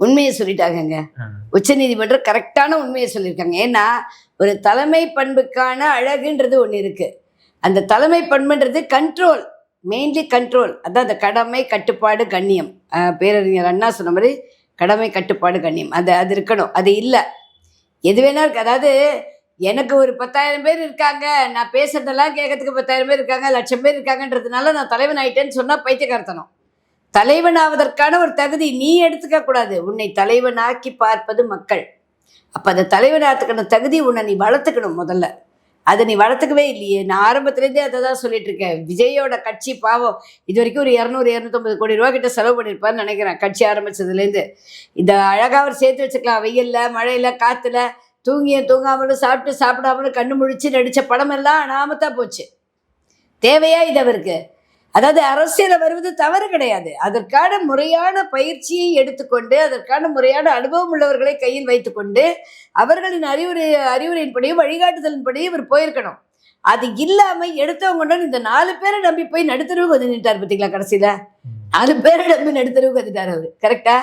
உண்மையை சொல்லிட்டாங்கங்க. உச்சநீதிமன்றம் கரெக்டான உண்மையை சொல்லியிருக்காங்க. ஏன்னா ஒரு தலைமை பண்புக்கான அழகுன்றது ஒன்று இருக்கு. அந்த தலைமை பண்புன்றது கண்ட்ரோல், மெயின்லி கண்ட்ரோல். அதான் அந்த கடமை கட்டுப்பாடு கண்ணியம். பேரறிஞர் அண்ணா சொன்ன மாதிரி கடமை கட்டுப்பாடு கண்ணியம் அது இருக்கணும். அது இல்லை, எது வேணா இருக்கு. அதாவது எனக்கு ஒரு 10,000 பேர் இருக்காங்க, நான் பேசுறதெல்லாம் கேட்கறதுக்கு 10,000 பேர் இருக்காங்க, 1,00,000 பேர் இருக்காங்கன்றதுனால நான் தலைவன் ஆயிட்டேன்னு சொன்னா பைத்தியக்காரத்தனம். தலைவன் ஆவதற்கான ஒரு தகுதி நீ எடுத்துக்க கூடாது. உன்னை தலைவனாக்கி பார்ப்பது மக்கள். அப்ப அந்த தலைவனாத்துக்கான தகுதி உன்னை நீ வளர்த்துக்கணும். முதல்ல அதை நீ வளர்த்துக்கவே இல்லையே. நான் ஆரம்பத்துலேருந்தே அதை தான் சொல்லிட்டு இருக்கேன். விஜயோட கட்சி பாவம் இது வரைக்கும் ஒரு 200-250 கோடி ரூபா கிட்ட செலவு பண்ணியிருப்பான்னு நினைக்கிறேன். கட்சி ஆரம்பிச்சதுலேருந்து இந்த அழகாக அவர் சேர்த்து வச்சுக்கலாம். வெயில்ல, மழையில, காத்துல, தூங்காமலும் சாப்பிடாமலும் கண்ணு முழிச்சு நடித்த படமெல்லாம் அனாமத்தா போச்சு. தேவையா இது அவருக்கு? அதாவது அரசியல வருவது தவறு கிடையாது. அதற்கான முறையான பயிற்சியை எடுத்துக்கொண்டு, அதற்கான முறையான அனுபவம் உள்ளவர்களை கையில் வைத்துக்கொண்டு, அவர்களின் அறிவுரையின்படியும் வழிகாட்டுதலின்படியும் இவர் போயிருக்கணும். அது இல்லாம எடுத்தவங்க இந்த 4 பேரை நம்பி போய் நடுத்தருவுக்கு வந்து நின்ட்டார். பார்த்தீங்களா? கடைசியில 4 பேரை நம்பி நடுத்தருவுக்கு வந்துட்டார் அவரு. கரெக்டா?